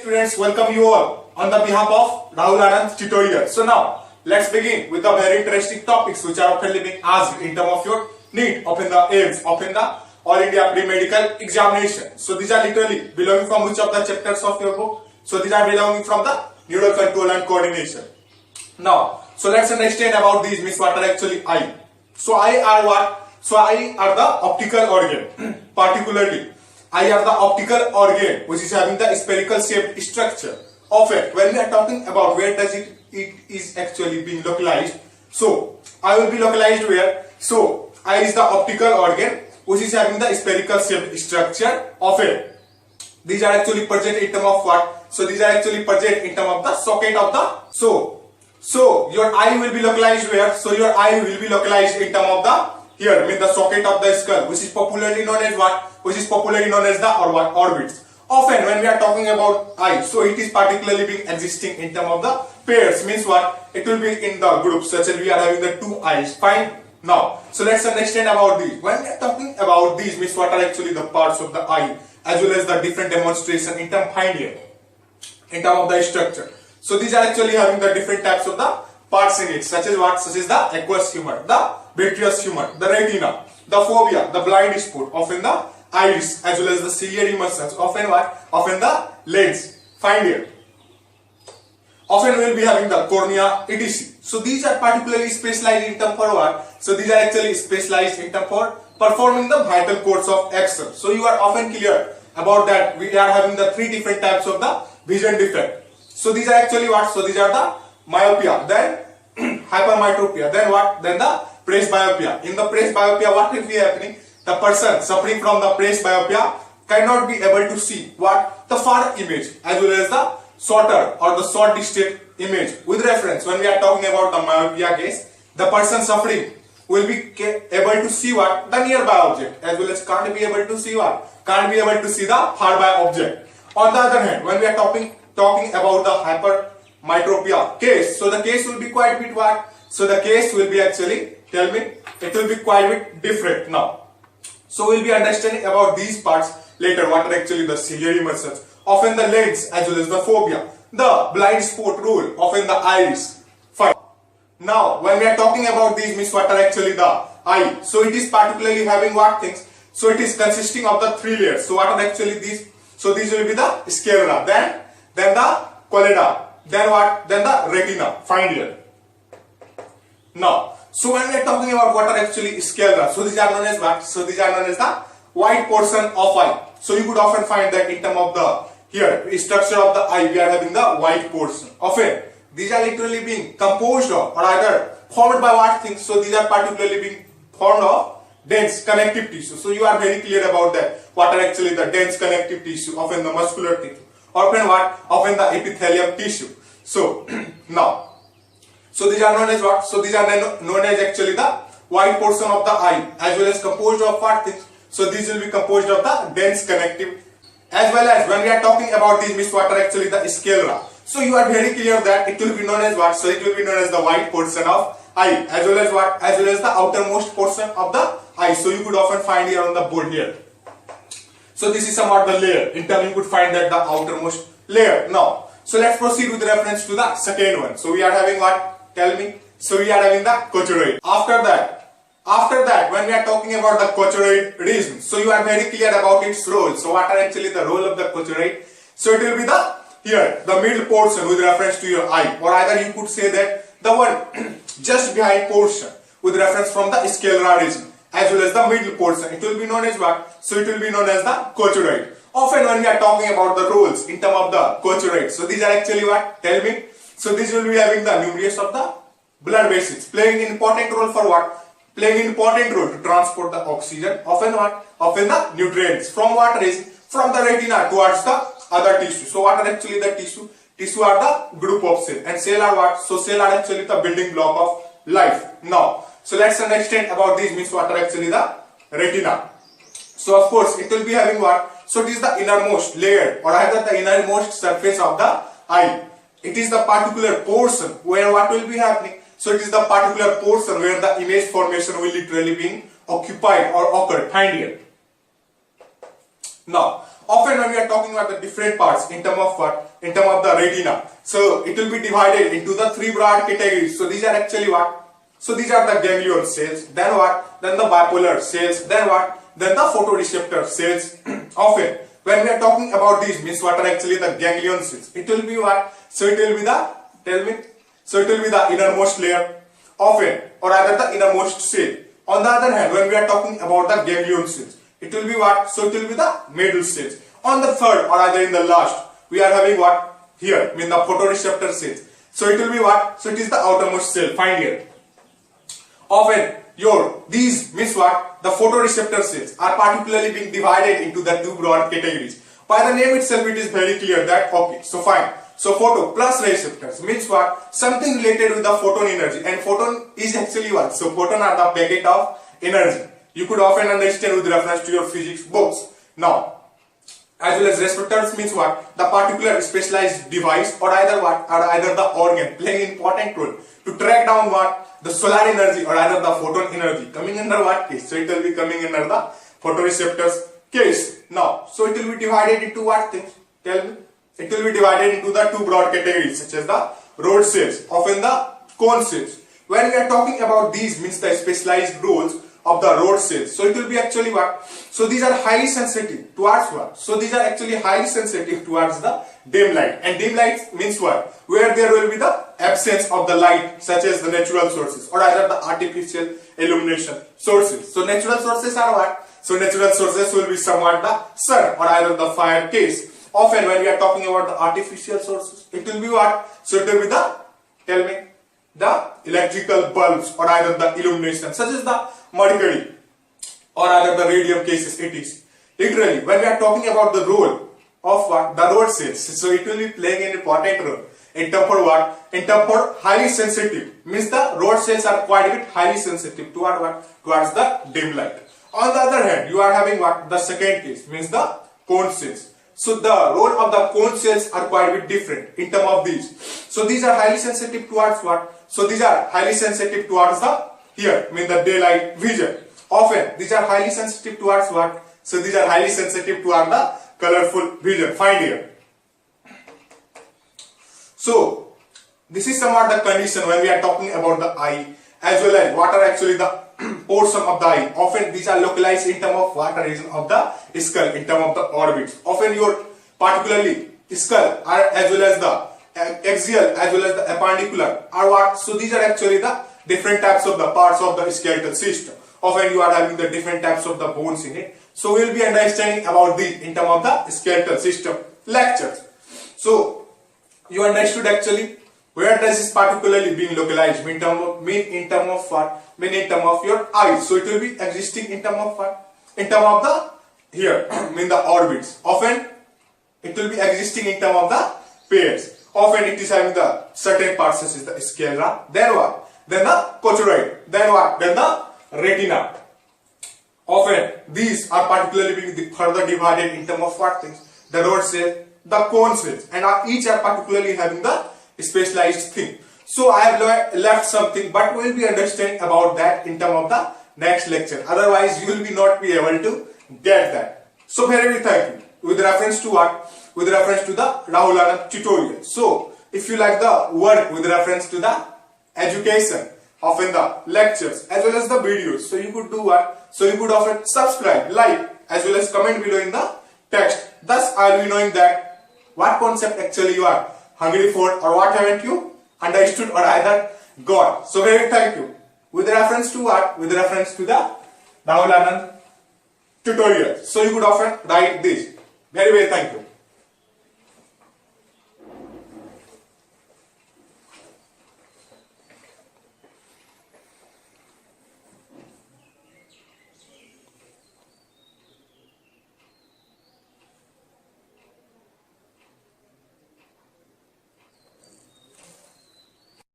students, welcome you all on the behalf of Rahul Anand tutorial. So now let's begin with the very interesting topics which are often being asked in terms of your Neet, of in the Aiims, of in the All India Pre-Medical Examination. So these are literally belonging from which of the chapters of your book? So these are belonging from the neural control and coordination. Now, so let's understand about these means what are actually eye. So eye are what? So eye are the optical organ. Particularly, eye are the optical organ which is having the spherical shaped structure. Often, when we are talking about where does it is actually being localized. So eye will be localized where? So eye is the optical organ which is having the spherical shaped structure of it. These are actually present in terms of what? So these are actually present in terms of the socket of the so your eye will be localized where? So your eye will be localized in terms of the here means the socket of the skull, which is popularly known as what? Which is popularly known as the orbits. Often when we are talking about eye, so it is particularly being existing in terms of the pairs, means what? It will be in the groups such as we are having the two eyes. Fine. Now, so let's understand about these. When we are talking about these, means what are actually the parts of the eye, as well as the different demonstration in terms of here, in terms of the structure. So these are actually having the different types of the parts in it, such as what? Such as the aqueous humor, the vitreous humor, the retina, the fovea, the blind spot, often the iris, as well as the ciliary muscles, often what? Often the lens. Find here. Often we will be having the cornea, etc. So these are particularly specialized in term for what? So these are actually specialized in term for performing the vital course of action. So you are often clear about that. We are having the three different types of the vision defect. So these are actually what? So these are the myopia, then hypermetropia, then what? Then the presbyopia. In the presbyopia, what will be happening? The person suffering from the presbyopia cannot be able to see what? The far image, as well as the shorter or the short distance image. With reference, when we are talking about the myopia case, the person suffering will be able to see what? The nearby object, as well as can't be able to see what? Can't be able to see the far by object. On the other hand, when we are talking about the hypermetropia case, so the case will be quite bit what? So the case will be actually, tell me, it will be quite bit different now. So we'll be understanding about these parts later, what are actually the ciliary muscles, often the lens, as well as the fovea, the blind spot rule, often the iris. Fine. Now, when we are talking about these, means what are actually the eye. So it is particularly having what things? So it is consisting of the three layers. So what are actually these? So these will be the sclera, then the choroid, then what? Then the retina. Find here. Now, so when we are talking about what are actually sclera, so these are known as what? So these are known as the white portion of eye. So you could often find that in terms of the here structure of the eye, we are having the white portion. Often these are literally being composed of or either formed by what things? So these are particularly being formed of dense connective tissue. So you are very clear about that. What are actually the dense connective tissue? Often the muscular tissue. Often what? Often the epithelium tissue. So now, so these are known as what? So these are known as actually the white portion of the eye, as well as composed of what things? So these will be composed of the dense connective, as well as when we are talking about these, means what are actually the sclera. So you are very clear that it will be known as what? So it will be known as the white portion of eye, as well as what? As well as the outermost portion of the eye. So you could often find here on the board here. So this is somewhat the layer. In turn, you could find that the outermost layer. Now, so let's proceed with reference to the second one. So we are having what? Tell me. So we are having the choroid. After that, when we are talking about the choroid region, so you are very clear about its role. So what are actually the role of the choroid? So it will be the here, the middle portion with reference to your eye, or either you could say that the one just behind portion with reference from the sclera region, as well as the middle portion. It will be known as what? So it will be known as the choroid. Often when we are talking about the roles in terms of the choroid, so these are actually what? Tell me. So this will be having the nucleus of the blood vessels, playing an important role for what? Playing an important role to transport the oxygen, often what? Often the nutrients. From what region? From the retina towards the other tissue. So what are actually the tissue? Tissue are the group of cells, and cell are what? So cell are actually the building block of life. Now, so let's understand about these, means what are actually the retina. So of course it will be having what? So it is the innermost layer, or either the innermost surface of the eye. It is the particular portion where what will be happening? So it is the particular portion where the image formation will literally be occupied or occur. Find here. Now, Often when we are talking about the different parts in terms of what? In terms of the retina. So it will be divided into the three broad categories. So these are actually what? So these are the ganglion cells. Then what? Then the bipolar cells. Then what? Then the photoreceptor cells. Often when we are talking about these, means what are actually the ganglion cells? It will be what? So it will be the, tell me. So it will be the innermost layer. Often, or rather the innermost cell. On the other hand, when we are talking about the ganglion cells, it will be what? So it will be the middle cells. On the third, or rather in the last, we are having what? Here, mean the photoreceptor cells. So it will be what? So it is the outermost cell. Find here. Often, these means what? The photoreceptor cells are particularly being divided into the two broad categories. By the name itself, it is very clear that, okay, so fine. So photo plus receptors means what? Something related with the photon energy, and photon is actually what? So photon are the packet of energy. You could often understand with reference to your physics books. Now, as well as receptors means what? The particular specialized device, or either what? Or either the organ playing important role to track down what? The solar energy, or either the photon energy coming under what case? So it will be coming under the photoreceptors case. Now, so it will be divided into what things? Tell me. It will be divided into the two broad categories, such as the rod cells, often the cone cells. When we are talking about these, means the specialized roles of the rod cells. So it will be actually what? So these are highly sensitive towards what? So these are actually highly sensitive towards the dim light. And dim light means what? Where there will be the absence of the light, such as the natural sources, or either the artificial illumination sources. So natural sources are what? So natural sources will be somewhat the sun, or either the fire case. Often when we are talking about the artificial sources, it will be what? So it will be the, tell me, the electrical bulbs, or either the illumination, such as the mercury, or either the radium cases. It is literally when we are talking about the role of what? The rod cells. So it will be playing an important role in terms for what? In terms for highly sensitive, means the rod cells are quite a bit highly sensitive toward what? Towards the dim light. On the other hand, you are having what? The second case, means the cone cells. So the role of the cone cells are quite a bit different in terms of these. So these are highly sensitive towards what? So these are highly sensitive towards the, here, mean the daylight vision. Often these are highly sensitive towards what? So these are highly sensitive toward the colorful vision. Find here. So this is somewhat the condition when we are talking about the eye, as well as what are actually the portion of the eye. Often these are localized in terms of what region of the skull, in terms of the orbits. Often your particularly skull are as well as the axial as well as the appendicular are what? So these are actually the different types of the parts of the skeletal system. Often you are having the different types of the bones in it. So we will be understanding about the in terms of the skeletal system lectures. So you understood actually where does this particularly being localized, mean in terms of what? Mean in terms of your eyes. So it will be existing in terms of what? In terms of the, here, mean the orbits. Often it will be existing in terms of the pairs. Often it is having the certain parts such as the sclera. Then what? Then the choroid. Then what? Then the retina. Often these are particularly being further divided in terms of what things? The rod cells, the cone cells, and each are particularly having the specialized thing. So I have left something, but we will be understanding about that in terms of the next lecture. Otherwise, you will be not be able to get that. So very thank you. With reference to what? With reference to the Rahul Anand tutorial. So if you like the work with reference to the education, often the lectures as well as the videos, so you could do what? So you could often subscribe, like, as well as comment below in the text. Thus I will be knowing that what concept actually you are hungry for, or what haven't you understood or either got. So very thank you. With reference to what? With reference to the Rahul Anand tutorial. So you could often write this. Very thank you.